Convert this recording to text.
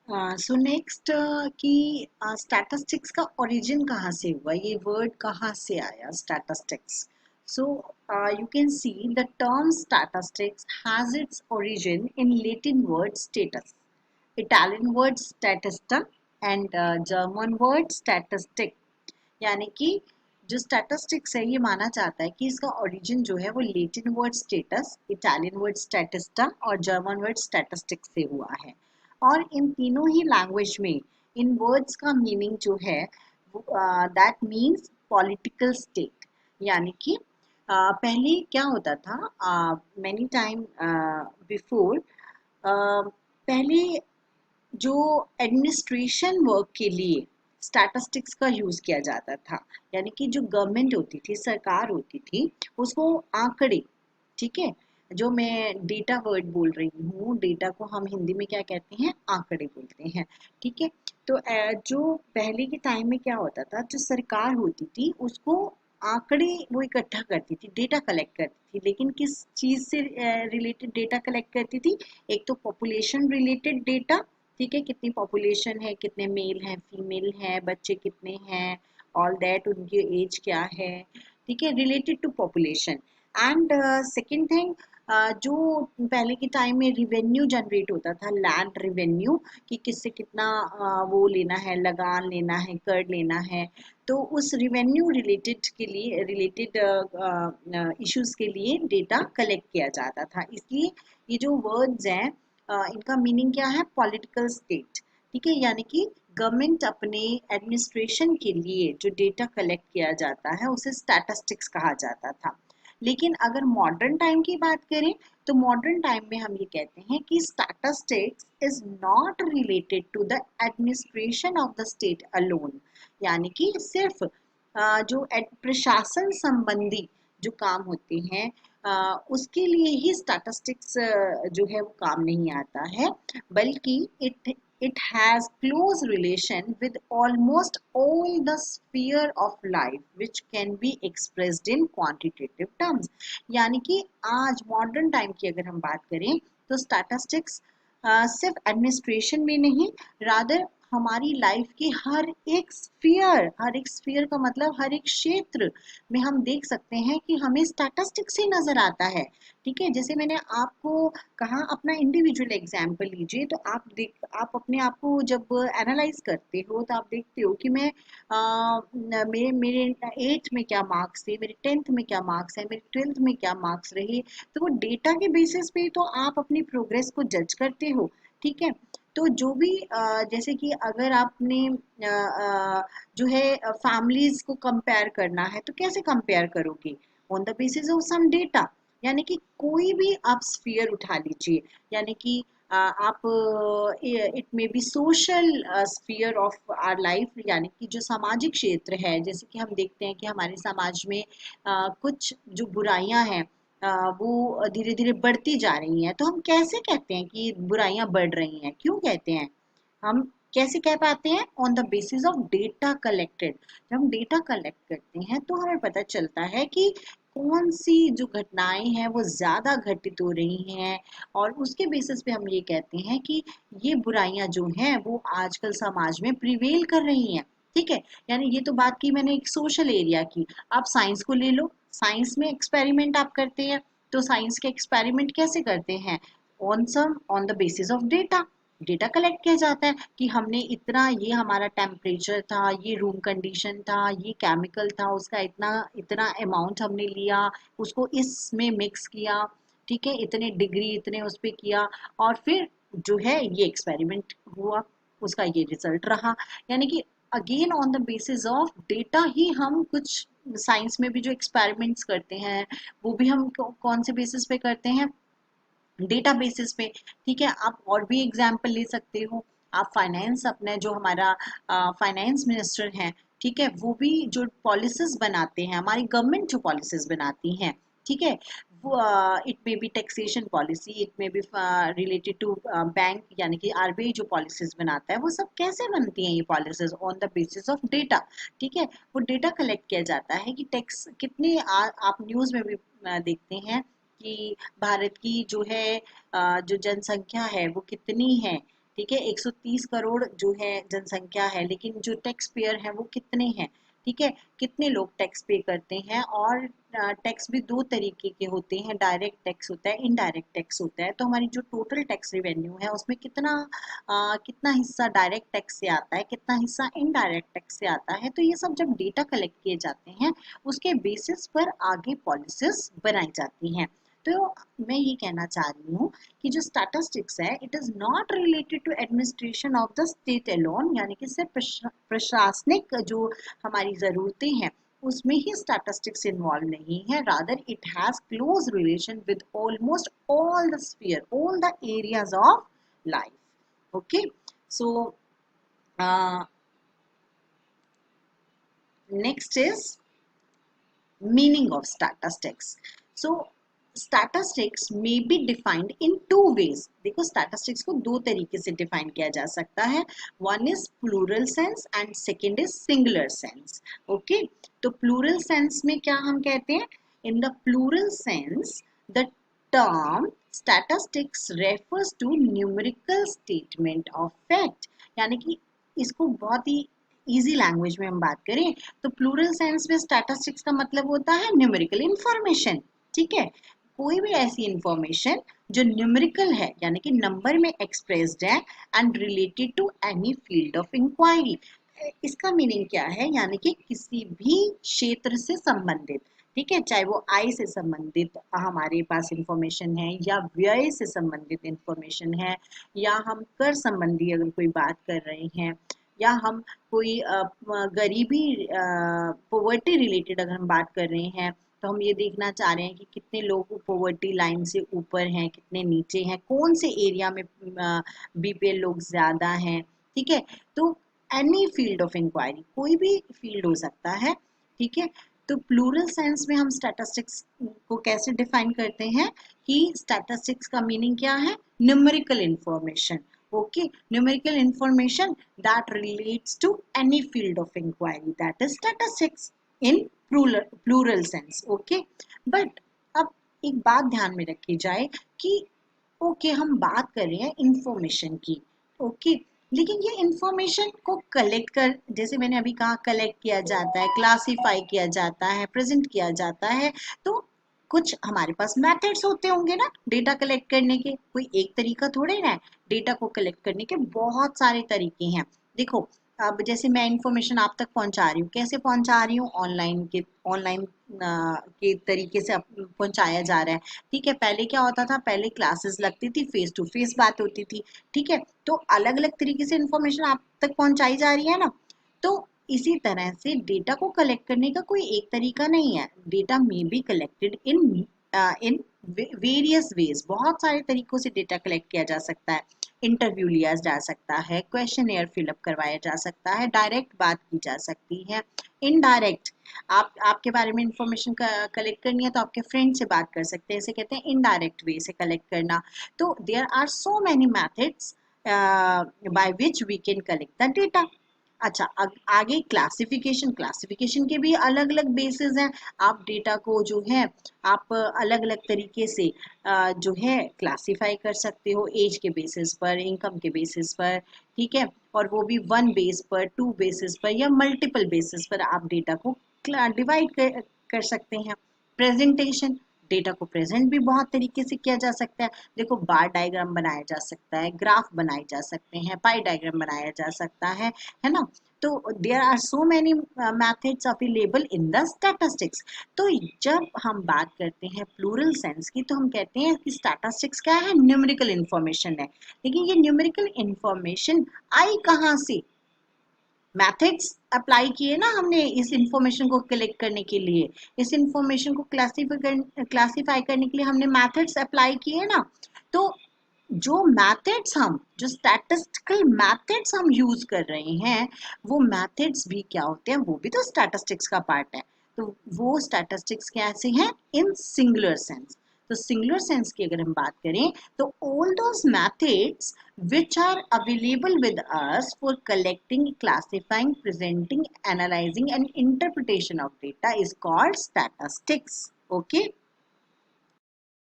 सो next कि statistics का origin कहाँ से हुआ, ये वर्ड कहाँ से आया statistics. So you can see the term statistics has its origin in Latin word status, Italian word statista and German word statistic. यानी कि जो स्टैटिस्टिक्स है ये माना जाता है कि इसका ओरिजिन जो है वो Latin word status, Italian word statista और जर्मन वर्ड स्टैटिस्टिक्स से हुआ है। और इन तीनों ही लैंग्वेज में इन वर्ड्स का मीनिंग जो है दैट मीन्स पॉलिटिकल स्टेट। यानी कि पहले क्या होता था, मैनी टाइम बिफोर, पहले जो एडमिनिस्ट्रेशन वर्क के लिए स्टैटिस्टिक्स का यूज किया जाता था। यानी कि जो गवर्नमेंट होती थी, सरकार होती थी, उसको आंकड़े, ठीक है, जो मैं डेटा वर्ड बोल रही हूँ, डेटा को हम हिंदी में क्या कहते हैं, आंकड़े बोलते हैं। ठीक है। तो जो पहले के टाइम में क्या होता था, जो सरकार होती थी उसको आंकड़े वो इकट्ठा करती थी, डेटा कलेक्ट करती थी। लेकिन किस चीज से रिलेटेड डेटा कलेक्ट करती थी? एक तो पॉपुलेशन रिलेटेड डेटा, ठीक है, कितनी पॉपुलेशन है, कितने मेल हैं, फीमेल हैं, बच्चे कितने हैं, ऑल दैट, उनकी एज क्या है, ठीक है, related to population. And second thing, जो पहले के टाइम में रिवेन्यू जनरेट होता था, लैंड रिवेन्यू, कि किससे कितना वो लेना है, लगान लेना है, कर लेना है। तो उस रिवेन्यू रिलेटेड के लिए, रिलेटेड इश्यूज के लिए डेटा कलेक्ट किया जाता था। इसलिए ये जो वर्ड्स हैं, इनका मीनिंग क्या है? Political state. ठीक है। यानी कि गवर्नमेंट अपने एडमिनिस्ट्रेशन के लिए जो डेटा कलेक्ट किया जाता है उसे स्टैटिस्टिक्स कहा जाता था। लेकिन अगर मॉडर्न टाइम की बात करें तो मॉडर्न टाइम में हम ये कहते हैं कि statistics is not related to the administration of the state alone. यानी कि सिर्फ जो प्रशासन संबंधी जो काम होते हैं उसके लिए ही स्टैटिस्टिक्स जो है वो काम नहीं आता है, बल्कि it has close relation with almost all the sphere of life which can be expressed in quantitative terms। यानी कि आज मॉडर्न टाइम की अगर हम बात करें तो स्टैटिस्टिक्स सिर्फ एडमिनिस्ट्रेशन में नहीं, रादर हमारी लाइफ की हर एक स्फीयर का मतलब हर एक क्षेत्र में हम देख सकते हैं कि हमें स्टैटिस्टिक्स ही नजर आता है। ठीक है। जैसे मैंने आपको कहा, अपना इंडिविजुअल एग्जाम्पल लीजिए, तो आप अपने आप को जब एनालाइज करते हो तो आप देखते हो कि मैं मेरे मेरे 8th में क्या मार्क्स थे, मेरे 10th में क्या मार्क्स है, मेरे 12th में क्या मार्क्स रहे। तो वो डेटा के बेसिस पे तो आप अपनी प्रोग्रेस को जज करते हो। ठीक है। तो जो भी जैसे कि अगर आपने जो है फैमिलीज को कंपेयर करना है तो कैसे कंपेयर करोगे? On the basis of some data. यानी कि कोई भी आप स्फीयर उठा लीजिए, यानी कि आप it may be social sphere of our life, यानी कि जो सामाजिक क्षेत्र है, जैसे कि हम देखते हैं कि हमारे समाज में कुछ जो बुराइयां हैं वो धीरे धीरे बढ़ती जा रही हैं। तो हम कैसे कहते हैं कि बुराइयां बढ़ रही हैं? क्यों कहते हैं? हम कैसे कह पाते हैं? On the basis of data collected. जब हम डेटा कलेक्ट करते हैं तो हमें पता चलता है कि कौन सी जो घटनाएं हैं वो ज्यादा घटित हो रही हैं, और उसके बेसिस पे हम ये कहते हैं कि ये बुराइयां जो हैं वो आजकल समाज में प्रिवेल कर रही हैं। ठीक है। यानी ये तो बात की मैंने एक सोशल एरिया की। आप साइंस को ले लो, साइंस में एक्सपेरिमेंट आप करते हैं, तो साइंस के एक्सपेरिमेंट कैसे करते हैं? On the basis of data. Data collect किया जाता है कि हमने इतना, ये हमारा टेम्परेचर था, ये रूम कंडीशन था, ये केमिकल था, उसका इतना इतना अमाउंट हमने लिया, उसको इसमें मिक्स किया, ठीक है, इतने डिग्री इतने उस पे किया, और फिर जो है ये एक्सपेरिमेंट हुआ, उसका ये रिजल्ट रहा। यानी कि again on the basis of data ही हम कुछ साइंस में भी जो एक्सपेरिमेंट्स करते हैं वो भी हम कौन से बेसिस पे करते हैं? डेटा बेसिस पे। ठीक है। आप और भी एग्जाम्पल ले सकते हो। आप फाइनेंस, अपने जो हमारा फाइनेंस मिनिस्टर हैं, ठीक है, वो भी जो पॉलिसीज बनाते हैं, हमारी गवर्नमेंट जो पॉलिसीज बनाती हैं, ठीक है, वो it may be taxation policy, it may be related to bank, यानी कि आरबीआई जो पॉलिसीज बनाता है, वो सब कैसे बनती हैं ये policies? On the basis of data. ठीक है। वो डेटा कलेक्ट किया जाता है कि टैक्स कितने आप न्यूज़ में भी देखते हैं कि भारत की जो है जो जनसंख्या है वो कितनी है, ठीक है, 130 करोड़ जो है जनसंख्या है, लेकिन जो टैक्स पेयर है वो कितने हैं, ठीक है, कितने लोग टैक्स पे करते हैं। और टैक्स भी दो तरीके के होते हैं, डायरेक्ट टैक्स होता है, इनडायरेक्ट टैक्स होता है। तो हमारी जो टोटल टैक्स रिवेन्यू है उसमें कितना हिस्सा डायरेक्ट टैक्स से आता है, कितना हिस्सा इनडायरेक्ट टैक्स से आता है। तो ये सब जब डेटा कलेक्ट किए जाते हैं उसके बेसिस पर आगे पॉलिसीज बनाई जाती हैं। तो मैं ये कहना चाह रही हूँ कि जो स्टैटिस्टिक्स है it is not related to administration of the state alone, यानी कि सिर्फ प्रशासनिक जो हमारी ज़रूरतें हैं उसमें ही स्टैटिस्टिक्स इन्वॉल्व नहीं है, rather it has close relation with almost all the sphere, all the areas of life. Okay, so next is meaning of statistics. So statistics may be defined in two ways. देखो statistics को दो तरीके से define किया जा सकता है, one is plural sense and second is singular sense. Okay, तो plural sense में क्या हम कहते हैं, in the plural sense the term statistics refers to numerical statement of fact, यानी कि इसको बहुत ही इजी लैंग्वेज में हम बात करें तो प्लूरल सेंस में स्टैटिस्टिक्स का मतलब होता है न्यूमेरिकल इंफॉर्मेशन। ठीक है, कोई भी ऐसी इंफॉर्मेशन जो न्यूमेरिकल है यानी कि नंबर में एक्सप्रेस्ड है and related to any field of inquiry. इसका मीनिंग क्या है, यानी कि किसी भी क्षेत्र से संबंधित, ठीक है, चाहे वो आय से संबंधित हमारे पास इंफॉर्मेशन है या व्यय से संबंधित इंफॉर्मेशन है या हम कर संबंधी अगर कोई बात कर रहे हैं या हम कोई गरीबी पॉवर्टी रिलेटेड अगर हम बात कर रहे हैं तो हम ये देखना चाह रहे हैं कि कितने लोग पॉवर्टी लाइन से ऊपर हैं, कितने नीचे हैं, कौन से एरिया में बीपीएल लोग ज़्यादा हैं। ठीक है, तो एनी फील्ड ऑफ इंक्वायरी, कोई भी फील्ड हो सकता है। ठीक है, तो प्लूरल सेंस में हम स्टैटिस्टिक्स को कैसे डिफाइन करते हैं कि स्टैटिस्टिक्स का मीनिंग क्या है, numerical information. Okay, numerical information that relates to any field of inquiry, that is statistics in plural sense. Okay, but अब एक बात ध्यान में रखी जाए कि हम बात कर रहे हैं इंफॉर्मेशन की। लेकिन ये इंफॉर्मेशन को कलेक्ट कर, जैसे मैंने अभी कहा, कलेक्ट किया जाता है, क्लासीफाई किया जाता है, प्रेजेंट किया जाता है, तो कुछ हमारे पास मेथड्स होते होंगे ना डेटा कलेक्ट करने के, कोई एक तरीका थोड़े ना है डेटा को कलेक्ट करने के, बहुत सारे तरीके हैं। देखो, अब जैसे मैं इंफॉर्मेशन आप तक पहुंचा रही हूँ, कैसे पहुंचा रही हूँ, ऑनलाइन के तरीके से पहुंचाया जा रहा है। ठीक है, पहले क्या होता था, पहले क्लासेस लगती थी, फेस टू फेस बात होती थी। ठीक है, तो अलग अलग तरीके से इंफॉर्मेशन आप तक पहुंचाई जा रही है ना। तो इसी तरह से डेटा को कलेक्ट करने का कोई एक तरीका नहीं है, data may be collected in various ways, बहुत सारे तरीकों से डेटा कलेक्ट किया जा सकता है। इंटरव्यू लिया जा सकता है, क्वेश्चन एयर फिलअप करवाया जा सकता है, डायरेक्ट बात की जा सकती है, इनडायरेक्ट आपके बारे में इंफॉर्मेशन कलेक्ट करनी है तो आपके फ्रेंड से बात कर सकते हैं, इसे कहते हैं इनडायरेक्ट वे से कलेक्ट करना। तो there are so many methods by which we can collect the data. अच्छा, आगे क्लासिफिकेशन के भी अलग अलग बेसिस हैं। आप डेटा को जो है आप अलग अलग तरीके से जो है क्लासिफाई कर सकते हो, एज के बेसिस पर, इनकम के बेसिस पर। ठीक है, और वो भी वन बेस पर, टू बेसिस पर या मल्टीपल बेसिस पर आप डेटा को डिवाइड कर सकते हैं। प्रेजेंटेशन, डेटा को प्रेजेंट भी बहुत तरीके से किया जा सकता है। देखो, बार डायग्राम बनाया जा सकता है, ग्राफ बनाए जा सकते हैं, पाई डायग्राम बनाया जा सकता है ना। तो there are so many methods available in the statistics. तो जब हम बात करते हैं प्लूरल सेंस की तो हम कहते हैं कि स्टैटिस्टिक्स क्या है, न्यूमेरिकल इंफॉर्मेशन है। लेकिन ये न्यूमेरिकल इंफॉर्मेशन आई कहाँ से, मैथड्स अप्लाई किए ना हमने इस इंफॉर्मेशन को कलेक्ट करने के लिए, इस इंफॉर्मेशन को क्लासीफाई करने के लिए हमने मैथड्स अप्लाई किए ना। तो जो स्टैटिस्टिकल मैथड्स हम यूज कर रहे हैं वो मैथड्स भी क्या होते हैं, वो भी तो स्टैटिस्टिक्स का पार्ट है। तो वो स्टैटिस्टिक्स कैसे हैं, इन सिंगुलर सेंस। तो सिंगुलर सेंस की अगर हम बात करें तो all those methods which are available with us for collecting, classifying, presenting, analyzing and interpretation of data is called statistics. Okay,